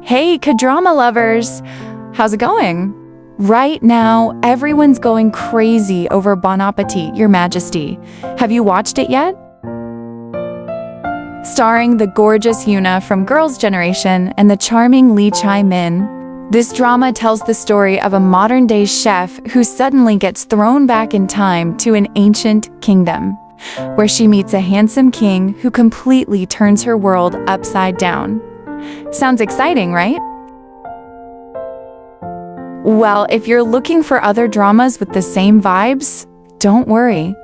Hey, K-drama lovers! How's it going? Right now, everyone's going crazy over Bon Appetit, Your Majesty. Have you watched it yet? Starring the gorgeous Hyuna from Girls' Generation and the charming Lee Chae-min, this drama tells the story of a modern-day chef who suddenly gets thrown back in time to an ancient kingdom, where she meets a handsome king who completely turns her world upside down. Sounds exciting, right? Well, if you're looking for other dramas with the same vibes, don't worry.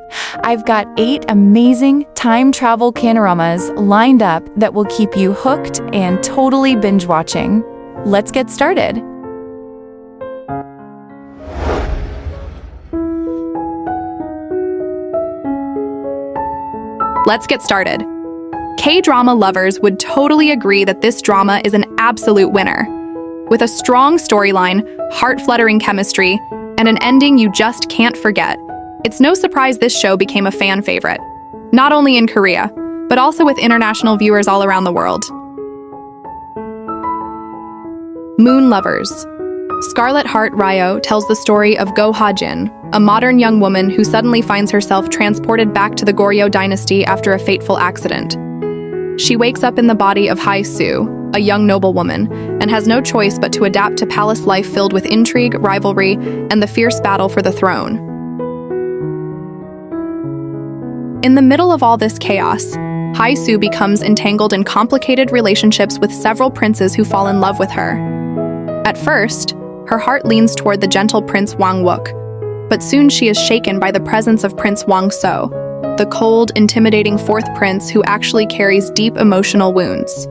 I've got 8 amazing time travel K-dramas lined up that will keep you hooked and totally binge watching. Let's get started. Let's get started. K-drama lovers would totally agree that this drama is an absolute winner. With a strong storyline, heart-fluttering chemistry, and an ending you just can't forget, it's no surprise this show became a fan favorite, not only in Korea, but also with international viewers all around the world. Moon Lovers. Scarlet Heart Ryo tells the story of Go Ha-jin, a modern young woman who suddenly finds herself transported back to the Goryeo dynasty after a fateful accident. She wakes up in the body of Hae-soo, a young noblewoman, and has no choice but to adapt to palace life filled with intrigue, rivalry, and the fierce battle for the throne. In the middle of all this chaos, Hae-soo becomes entangled in complicated relationships with several princes who fall in love with her. At first, her heart leans toward the gentle Prince Wang-wook, but soon she is shaken by the presence of Prince Wang-so, the cold, intimidating fourth prince who actually carries deep emotional wounds.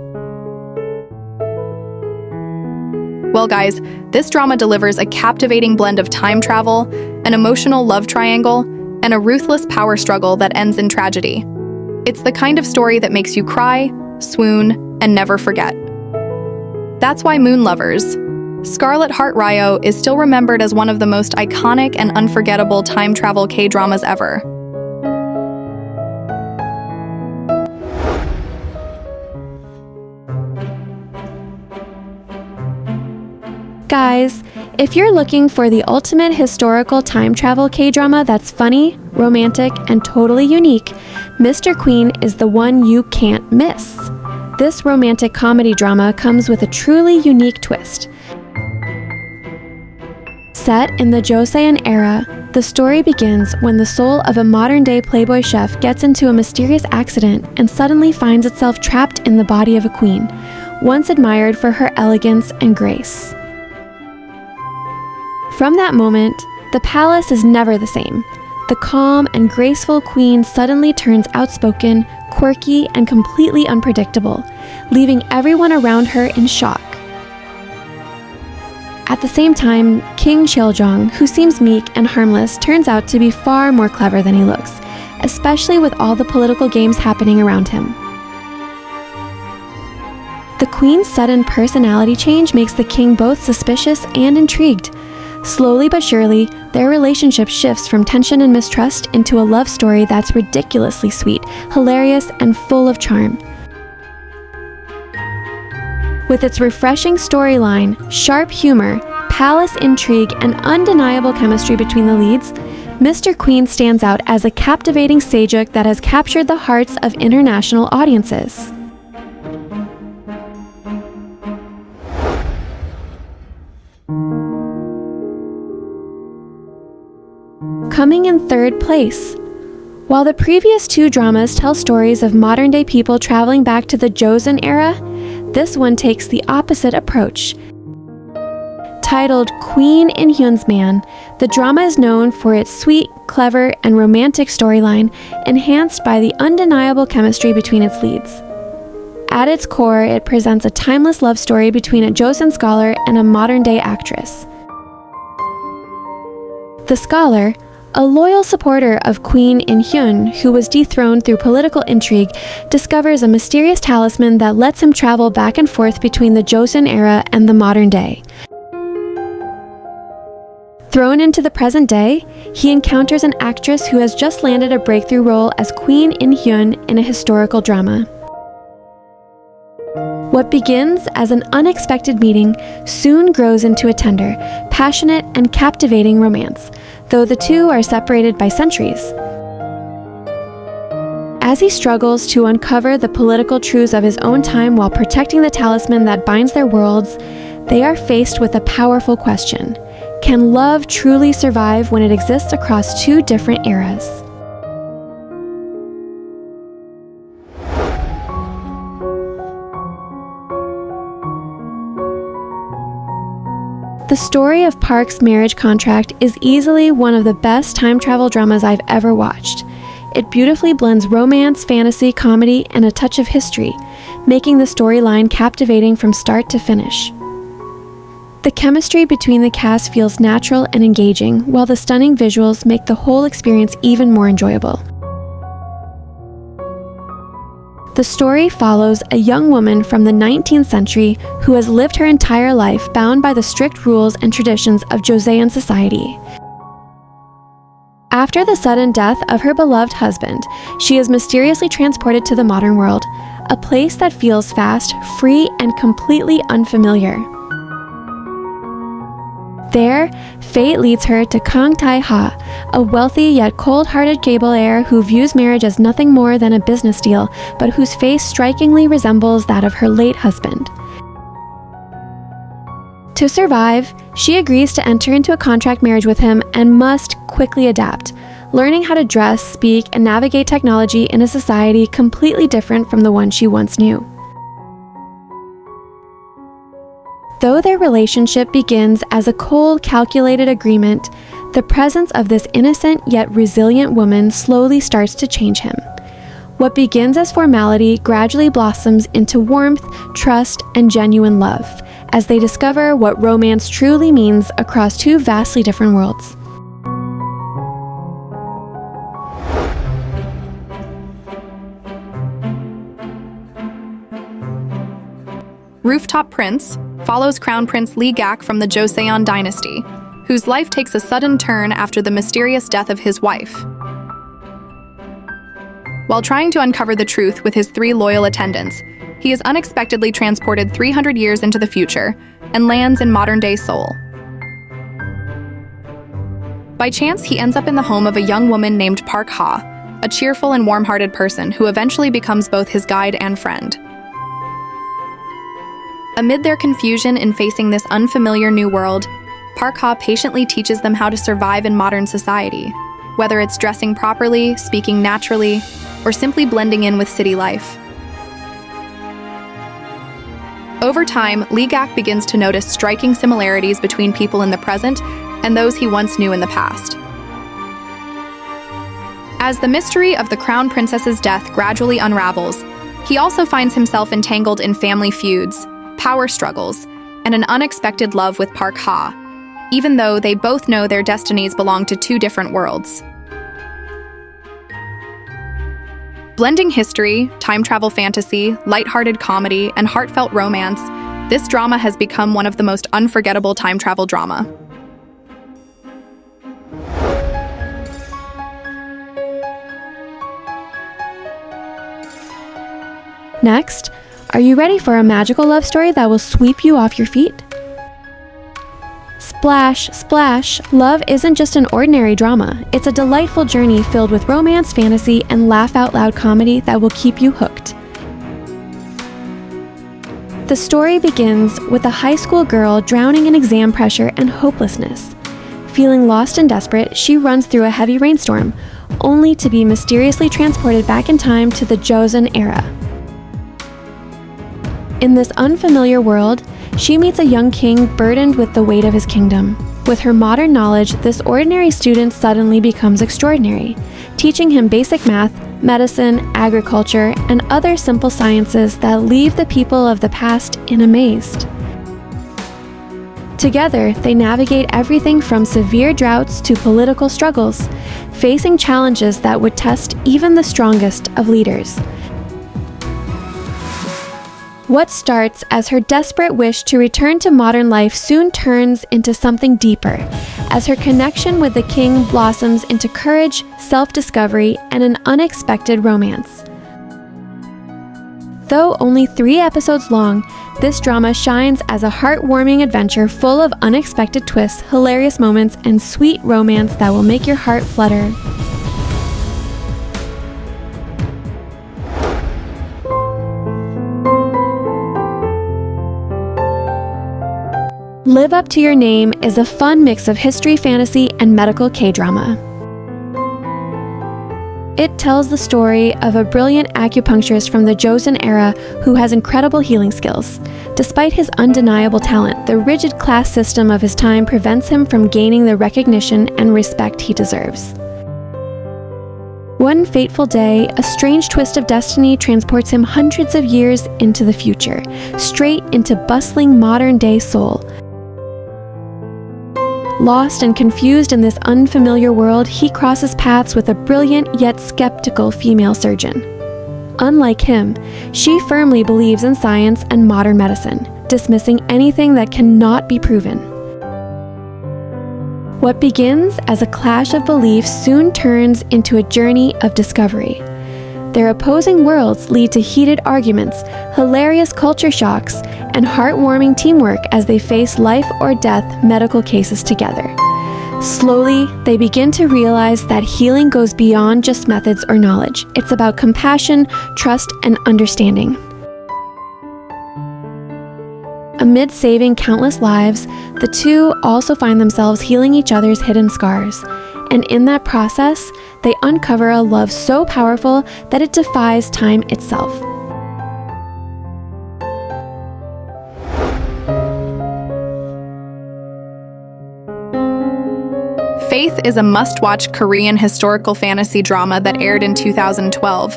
Well guys, this drama delivers a captivating blend of time travel, an emotional love triangle, and a ruthless power struggle that ends in tragedy. It's the kind of story that makes you cry, swoon, and never forget. That's why Moon Lovers. Scarlet Heart Ryo is still remembered as one of the most iconic and unforgettable time travel K-dramas ever. Guys, if you're looking for the ultimate historical time travel K-drama that's funny, romantic, and totally unique, Mr. Queen is the one you can't miss. This romantic comedy drama comes with a truly unique twist. Set in the Joseon era, the story begins when the soul of a modern-day playboy chef gets into a mysterious accident and suddenly finds itself trapped in the body of a queen, once admired for her elegance and grace. From that moment, the palace is never the same. The calm and graceful queen suddenly turns outspoken, quirky, and completely unpredictable, leaving everyone around her in shock. At the same time, King Cheoljong, who seems meek and harmless, turns out to be far more clever than he looks, especially with all the political games happening around him. The queen's sudden personality change makes the king both suspicious and intrigued. Slowly but surely, their relationship shifts from tension and mistrust into a love story that's ridiculously sweet, hilarious, and full of charm. With its refreshing storyline, sharp humor, palace intrigue, and undeniable chemistry between the leads, Mr. Queen stands out as a captivating sejuk that has captured the hearts of international audiences. Coming in third place. While the previous 2 dramas tell stories of modern-day people traveling back to the Joseon era, this one takes the opposite approach. Titled Queen In-hyun's Man, the drama is known for its sweet, clever, and romantic storyline, enhanced by the undeniable chemistry between its leads. At its core, it presents a timeless love story between a Joseon scholar and a modern-day actress. The scholar, a loyal supporter of Queen In-hyun, who was dethroned through political intrigue, discovers a mysterious talisman that lets him travel back and forth between the Joseon era and the modern day. Thrown into the present day, he encounters an actress who has just landed a breakthrough role as Queen In-hyun in a historical drama. What begins as an unexpected meeting soon grows into a tender, passionate, and captivating romance, though the two are separated by centuries. As he struggles to uncover the political truths of his own time while protecting the talisman that binds their worlds, they are faced with a powerful question. Can love truly survive when it exists across two different eras? The story of Park's marriage contract is easily one of the best time travel dramas I've ever watched. It beautifully blends romance, fantasy, comedy, and a touch of history, making the storyline captivating from start to finish. The chemistry between the cast feels natural and engaging, while the stunning visuals make the whole experience even more enjoyable. The story follows a young woman from the 19th century who has lived her entire life bound by the strict rules and traditions of Joseon society. After the sudden death of her beloved husband, she is mysteriously transported to the modern world, a place that feels fast, free, and completely unfamiliar. There, fate leads her to Kang Tai-ha, a wealthy yet cold-hearted cable heir who views marriage as nothing more than a business deal, but whose face strikingly resembles that of her late husband. To survive, she agrees to enter into a contract marriage with him and must quickly adapt, learning how to dress, speak, and navigate technology in a society completely different from the one she once knew. Though their relationship begins as a cold, calculated agreement, the presence of this innocent yet resilient woman slowly starts to change him. What begins as formality gradually blossoms into warmth, trust, and genuine love, as they discover what romance truly means across two vastly different worlds. Rooftop Prince follows Crown Prince Lee Gak from the Joseon dynasty, whose life takes a sudden turn after the mysterious death of his wife. While trying to uncover the truth with his 3 loyal attendants, he is unexpectedly transported 300 years into the future and lands in modern-day Seoul. By chance, he ends up in the home of a young woman named Park Ha, a cheerful and warm-hearted person who eventually becomes both his guide and friend. Amid their confusion in facing this unfamiliar new world, Park Ha patiently teaches them how to survive in modern society, whether it's dressing properly, speaking naturally, or simply blending in with city life. Over time, Lee Gak begins to notice striking similarities between people in the present and those he once knew in the past. As the mystery of the Crown Princess's death gradually unravels, he also finds himself entangled in family feuds, power struggles, and an unexpected love with Park Ha, even though they both know their destinies belong to 2 different worlds. Blending history, time travel fantasy, lighthearted comedy, and heartfelt romance, this drama has become one of the most unforgettable time travel drama. Next, are you ready for a magical love story that will sweep you off your feet? Splash, splash, love isn't just an ordinary drama. It's a delightful journey filled with romance, fantasy, and laugh-out-loud comedy that will keep you hooked. The story begins with a high school girl drowning in exam pressure and hopelessness. Feeling lost and desperate, she runs through a heavy rainstorm, only to be mysteriously transported back in time to the Joseon era. In this unfamiliar world, she meets a young king burdened with the weight of his kingdom. With her modern knowledge, this ordinary student suddenly becomes extraordinary, teaching him basic math, medicine, agriculture, and other simple sciences that leave the people of the past amazed. Together, they navigate everything from severe droughts to political struggles, facing challenges that would test even the strongest of leaders. What starts as her desperate wish to return to modern life soon turns into something deeper, as her connection with the king blossoms into courage, self-discovery, and an unexpected romance. Though only 3 episodes long, this drama shines as a heartwarming adventure full of unexpected twists, hilarious moments, and sweet romance that will make your heart flutter. Live Up to Your Name is a fun mix of history, fantasy, and medical K-drama. It tells the story of a brilliant acupuncturist from the Joseon era who has incredible healing skills. Despite his undeniable talent, the rigid class system of his time prevents him from gaining the recognition and respect he deserves. One fateful day, a strange twist of destiny transports him hundreds of years into the future, straight into bustling modern-day Seoul. Lost and confused in this unfamiliar world, he crosses paths with a brilliant yet skeptical female surgeon. Unlike him, she firmly believes in science and modern medicine, dismissing anything that cannot be proven. What begins as a clash of beliefs soon turns into a journey of discovery. Their opposing worlds lead to heated arguments, hilarious culture shocks, and heartwarming teamwork as they face life or death medical cases together. Slowly, they begin to realize that healing goes beyond just methods or knowledge. It's about compassion, trust, and understanding. Amid saving countless lives, the two also find themselves healing each other's hidden scars. And in that process, they uncover a love so powerful that it defies time itself. Faith is a must-watch Korean historical fantasy drama that aired in 2012.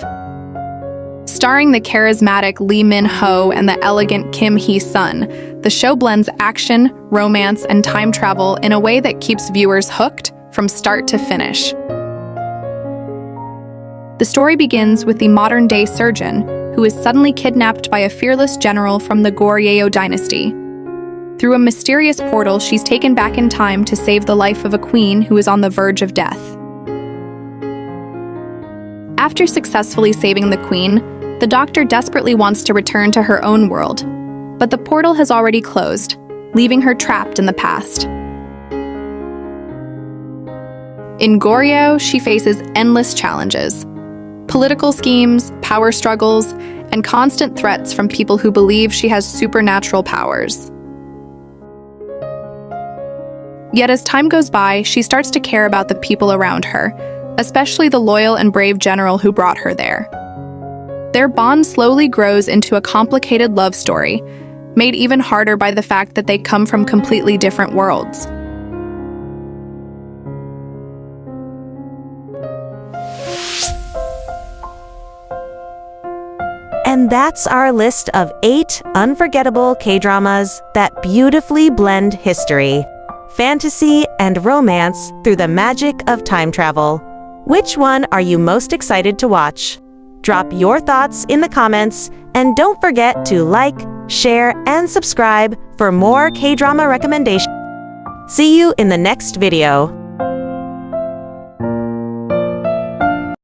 Starring the charismatic Lee Min-ho and the elegant Kim Hee-sun, the show blends action, romance, and time travel in a way that keeps viewers hooked from start to finish. The story begins with the modern-day surgeon, who is suddenly kidnapped by a fearless general from the Goryeo dynasty. Through a mysterious portal, she's taken back in time to save the life of a queen who is on the verge of death. After successfully saving the queen, the doctor desperately wants to return to her own world, but the portal has already closed, leaving her trapped in the past. In Goryeo, she faces endless challenges: political schemes, power struggles, and constant threats from people who believe she has supernatural powers. Yet as time goes by, she starts to care about the people around her, especially the loyal and brave general who brought her there. Their bond slowly grows into a complicated love story, made even harder by the fact that they come from completely different worlds. And that's our list of 8 unforgettable K-dramas that beautifully blend history, fantasy, and romance through the magic of time travel. Which one are you most excited to watch? Drop your thoughts in the comments, and don't forget to like, share, and subscribe for more K-drama recommendations. See you in the next video.